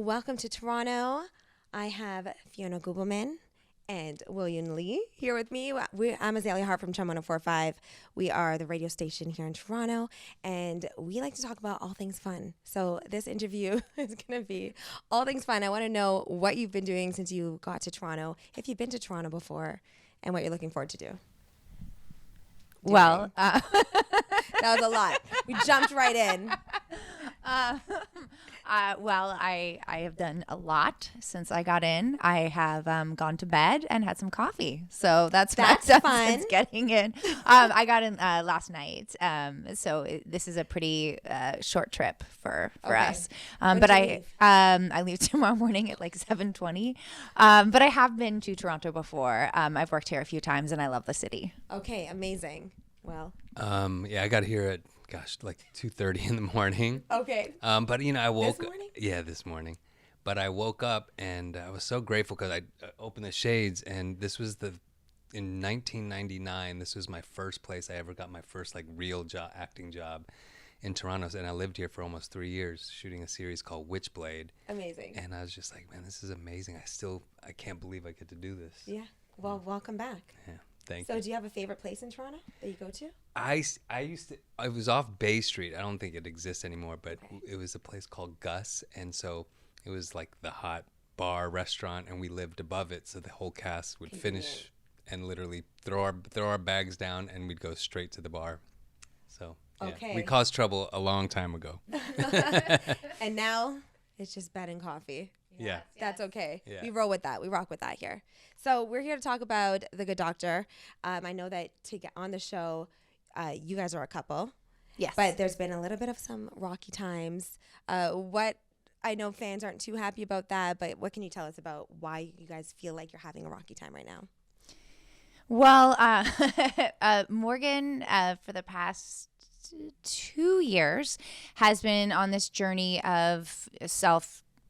welcome to Toronto. I have Fional Gubelmann and William Lee here with me. I'm Azalea Hart from Chum 104.5. We are the radio station here in Toronto, and we like to talk about all things fun. So this interview is going to be all things fun. I want to know what you've been doing since you got to Toronto, if you've been to Toronto before, and what you're looking forward to do. Well, that was a lot. We jumped right in. I have done a lot since I got in. I have gone to bed and had some coffee. So that's fun. Since getting in. I got in last night. This is a pretty short trip for us. But I leave tomorrow morning at like 7:20. But I have been to Toronto before. I've worked here a few times and I love the city. Okay, amazing. Well. I got here at like 2:30 in the morning. Okay. But I woke. This morning? Yeah, this morning. But I woke up and I was so grateful because I opened the shades, and this was in 1999. This was my first place I ever got my first like real acting job in Toronto, and I lived here for almost 3 years shooting a series called Witchblade. Amazing. And I was just like, man, this is amazing. I can't believe I get to do this. Yeah. Well, welcome back. Yeah. Thank you. So do you have a favorite place in Toronto that you go to? I was off Bay Street. I don't think it exists anymore, but It was a place called Gus. And so it was like the hot bar restaurant, and we lived above it. So the whole cast would finish and literally throw our bags down, and we'd go straight to the bar. So yeah, we caused trouble a long time ago. And now it's just bed and coffee. Yeah. That's okay. Yeah. We roll with that. We rock with that here. So we're here to talk about The Good Doctor. I know that to get on the show, you guys are a couple. Yes. But there's been a little bit of some rocky times. I know fans aren't too happy about that, but what can you tell us about why you guys feel like you're having a rocky time right now? Well, Morgan, for the past 2 years, has been on this journey of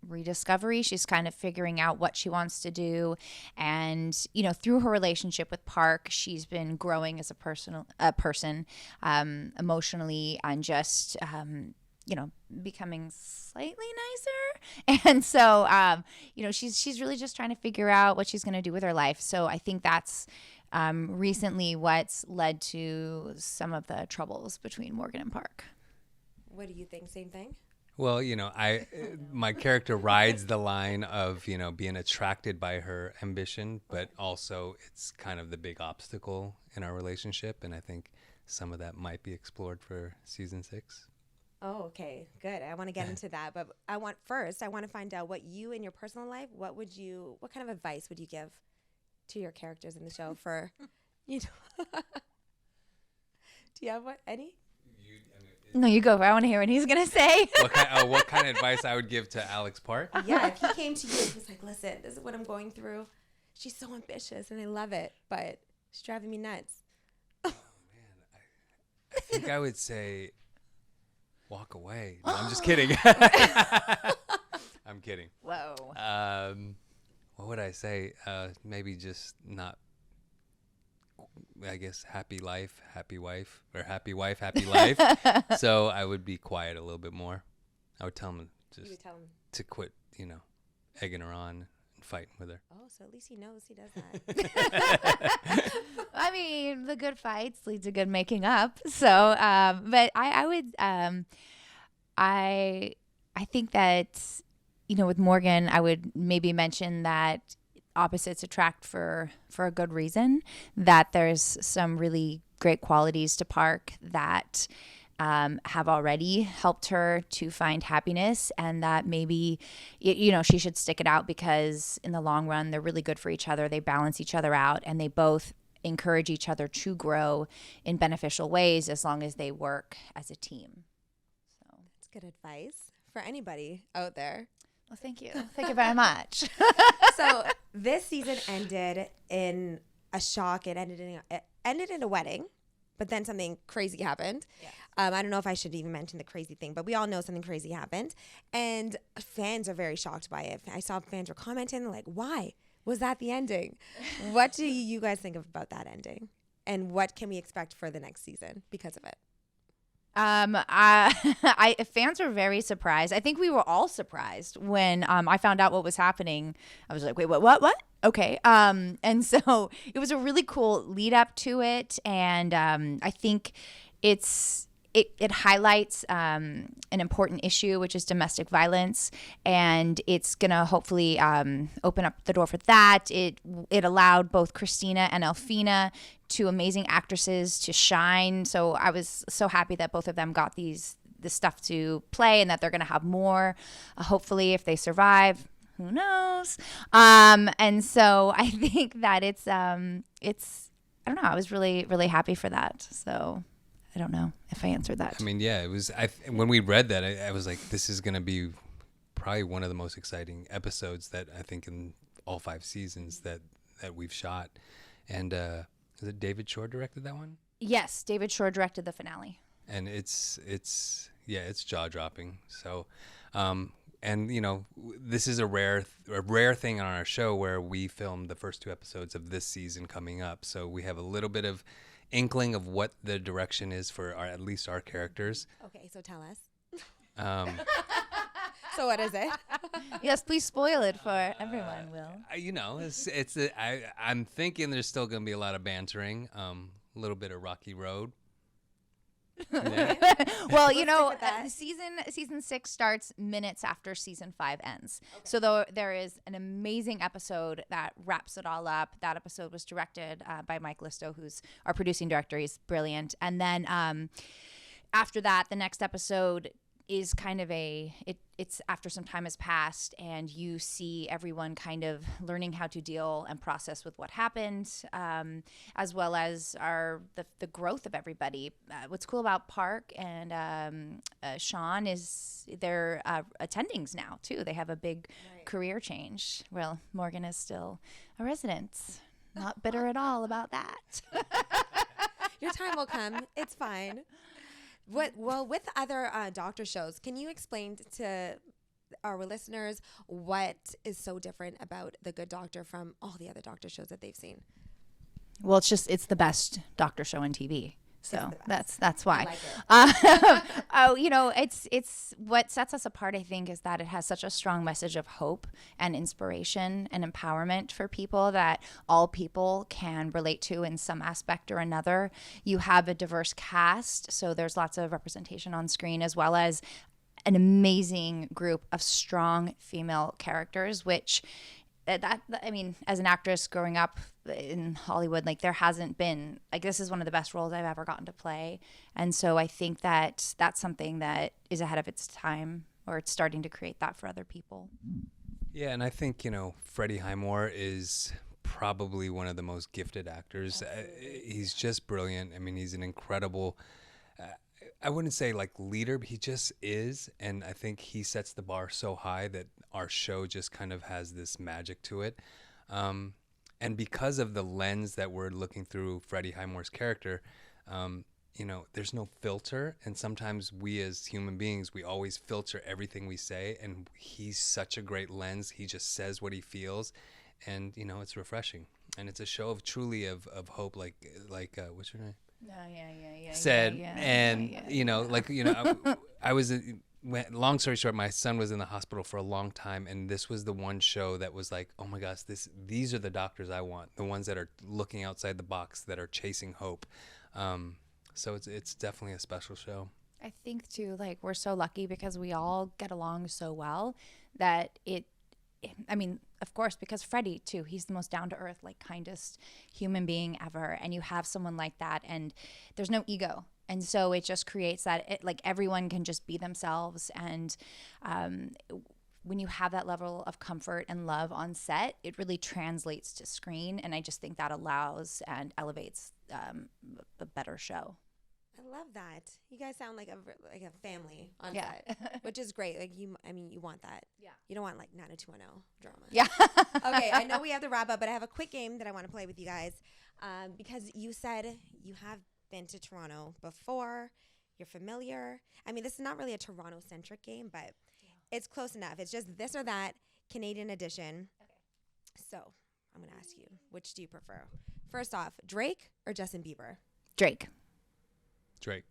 rediscovery. She's kind of figuring out what she wants to do, and through her relationship with Park, she's been growing as a person, emotionally, and just becoming slightly nicer. And so she's really just trying to figure out what she's going to do with her life. So I think that's recently what's led to some of the troubles between Morgan and Park. What do you think? Same thing? Well, my character rides the line of, being attracted by her ambition, but also it's kind of the big obstacle in our relationship. And I think some of that might be explored for season 6. Oh, okay. Good. I want to get into that. But I want to find out what you in your personal life, what kind of advice would you give to your characters in the show for, do you have any? No, you go. I want to hear what he's going to say. What kind of advice I would give to Alex Park? Yeah, if he came to you and was like, listen, this is what I'm going through. She's so ambitious and I love it, but she's driving me nuts. Oh, man. I think I would say walk away. No, I'm just kidding. I'm kidding. Whoa. What would I say? Maybe just not, I guess, happy life, happy wife, or happy wife, happy life. So I would be quiet a little bit more. I would tell him to quit, egging her on and fighting with her. Oh, so at least he knows he does that. I mean, the good fights lead to good making up. So, but I would, I think that, with Morgan, I would maybe mention that opposites attract for a good reason, that there's some really great qualities to Park that have already helped her to find happiness, and that maybe she should stick it out, because in the long run they're really good for each other. They balance each other out, and they both encourage each other to grow in beneficial ways as long as they work as a team. So that's good advice for anybody out there. Well, thank you. Thank you very much. So this season ended in a shock. It ended in a wedding, but then something crazy happened. Yes. I don't know if I should even mention the crazy thing, but we all know something crazy happened, and fans are very shocked by it. I saw fans were commenting like, "Why was that the ending?" What do you guys think about that ending, and what can we expect for the next season because of it? Fans were very surprised. I think we were all surprised when I found out what was happening. I was like, wait, what? Okay. And so it was a really cool lead up to it, and I think it highlights an important issue, which is domestic violence, and it's gonna hopefully open up the door for that. It allowed both Christina and Elfina, two amazing actresses, to shine. So I was so happy that both of them got this stuff to play, and that they're gonna have more. Hopefully, if they survive, who knows? And so I think that it's I don't know. I was really really happy for that. So. I don't know if I answered that. I mean, yeah, it was. When we read that, I was like, this is going to be probably one of the most exciting episodes that I think in all 5 seasons that we've shot. And is it David Shore directed that one? Yes, David Shore directed the finale. And it's jaw dropping. So, and you know, this is a rare thing on our show where we filmed the first 2 episodes of this season coming up. So we have a little bit of inkling of what the direction is for at least our characters. Okay, so tell us. So what is it? Yes, please spoil it for everyone, Will. You know, I'm thinking there's still going to be a lot of bantering, a little bit of Rocky Road. Yeah. Well, you know, season 6 starts minutes after season 5 ends. Okay. So there is an amazing episode that wraps it all up. That episode was directed by Mike Listo, who's our producing director. He's brilliant. And then after that, the next episode is kind of it's after some time has passed, and you see everyone kind of learning how to deal and process with what happened, as well as the growth of everybody. What's cool about Park and Sean is they're attendings now too. They have a big career change. Well, Morgan is still a resident. Not bitter at all about that. Your time will come. It's fine. With other doctor shows, can you explain to our listeners what is so different about The Good Doctor from all the other doctor shows that they've seen? Well, it's the best doctor show on TV. So that's why. I like it. You know, it's what sets us apart, I think, is that it has such a strong message of hope and inspiration and empowerment for people that all people can relate to in some aspect or another. You have a diverse cast, so there's lots of representation on screen, as well as an amazing group of strong female characters, which I mean, as an actress growing up in Hollywood, like there hasn't been, like this is one of the best roles I've ever gotten to play. And so I think that that's something that is ahead of its time, or it's starting to create that for other people. Yeah, and I think, you know, Freddie Highmore is probably one of the most gifted actors. He's just brilliant. I mean, he's an incredible, I wouldn't say like leader, but he just is. And I think he sets the bar so high that our show just kind of has this magic to it. And because of the lens that we're looking through Freddie Highmore's character, you know, there's no filter. And sometimes we as human beings, we always filter everything we say. And he's such a great lens. He just says what he feels. And, you know, it's refreshing. And it's a show of truly of hope, like what's her name? You know, like, you know, I was, long story short, my son was in the hospital for a long time, and this was the one show that was like, oh my gosh, these are the doctors I want, the ones that are looking outside the box, that are chasing hope. So it's definitely a special show. I think too, like we're so lucky because we all get along so well that I mean, of course, because Freddie too, he's the most down to earth, like kindest human being ever. And you have someone like that and there's no ego. And so it just creates that, like everyone can just be themselves. And when you have that level of comfort and love on set, it really translates to screen. And I just think that allows and elevates a better show. I love that. You guys sound like a family on set, which is great. Like you want that. Yeah. You don't want like 90210 drama. Yeah. Okay, I know we have to wrap up, but I have a quick game that I want to play with you guys, because you said you have been to Toronto before. You're familiar. I mean, this is not really a Toronto-centric game, but it's close enough. It's just this or that, Canadian edition. Okay. So I'm going to ask you, which do you prefer? First off, Drake or Justin Bieber? Drake. Drake.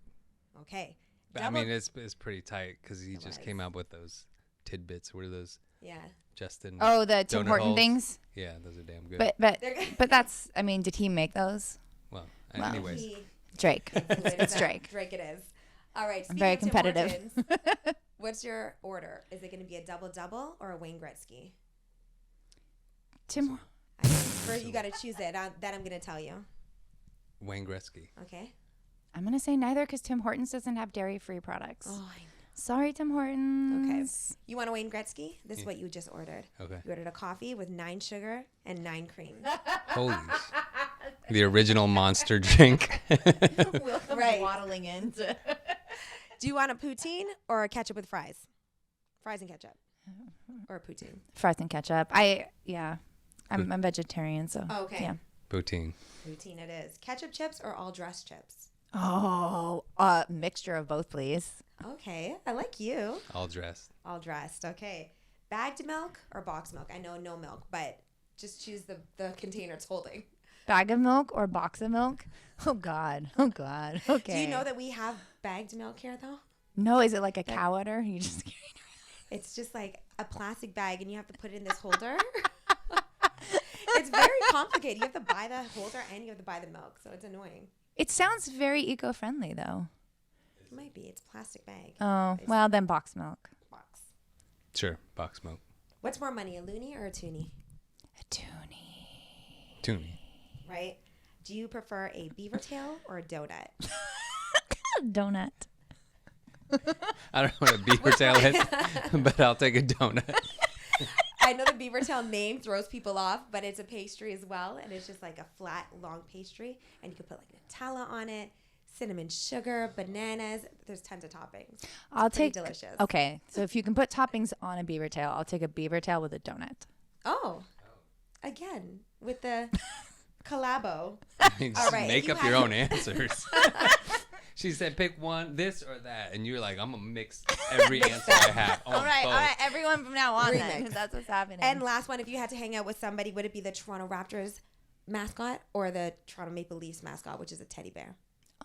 Okay. But I mean, it's pretty tight because he just came out with those tidbits. What are those? Yeah. Justin. Oh, the Tim donut Horton holes? things. Yeah, those are damn good. But that's. I mean, did he make those? well, Well, anyways, Drake. It's Drake. Drake it is. All right. I'm very speaking of Tim competitive. Hortons, what's your order? Is it going to be a double or a Wayne Gretzky? Tim. First, you got to choose it. That I'm going to tell you. Wayne Gretzky. Okay. I'm gonna say neither because Tim Hortons doesn't have dairy-free products. Oh, Sorry, Tim Hortons. okay. You want a Wayne Gretzky? This is what you just ordered. Okay. You ordered a coffee with 9 sugar and 9 cream. Holy. The original monster drink. Right. Waddling into. Do you want a poutine or a ketchup with fries? Fries and ketchup. Or a poutine. Fries and ketchup. I'm a vegetarian, so. Oh, okay. Yeah. Poutine. Poutine it is. Ketchup chips or all dressed chips? Oh, mixture of both, please. Okay. I like you. All dressed. All dressed. Okay. Bagged milk or box milk? I know no milk, but just choose the container it's holding. Bag of milk or box of milk? Oh God. Okay. Do you know that we have bagged milk here though? No, is it like a cow udder? You just. It's just like a plastic bag and you have to put it in this holder. It's very complicated. You have to buy the holder and you have to buy the milk, so it's annoying. It sounds very eco-friendly, though. It might be. It's a plastic bag. Oh, well, then box milk. Box. Sure. Box milk. What's more money, a loonie or a toonie? A toonie. Toonie. Right? Do you prefer a beaver tail or a donut? Donut. I don't know what a beaver tail is, but I'll take a donut. I know the beaver tail name throws people off, but it's a pastry as well, and it's just like a flat, long pastry, and you can put like Nutella on it, cinnamon sugar, bananas. There's tons of toppings. I'll Pretty take. delicious. Okay, so if you can put toppings on a beaver tail, I'll take a beaver tail with a donut. Oh, again with the collabo. Just All right, make if you up your had- own answers. She said, pick one, this or that. And you're like, I'm going to mix every answer I have. On All right, both. everyone from now on then, Remix. 'cause that's what's happening. And last one, if you had to hang out with somebody, would it be the Toronto Raptors mascot or the Toronto Maple Leafs mascot, which is a teddy bear?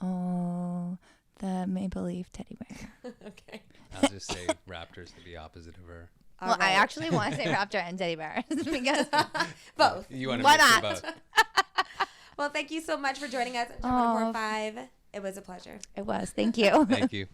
oh, the Maple Leaf teddy bear. Okay. I'll just say Raptors to be opposite of her. All Well, I right. actually want to say raptor and teddy bear because Both. You want to Why mix not? both. Well, thank you so much for joining us on Oh. 104.5. It was a pleasure. it was. Thank you. Thank you.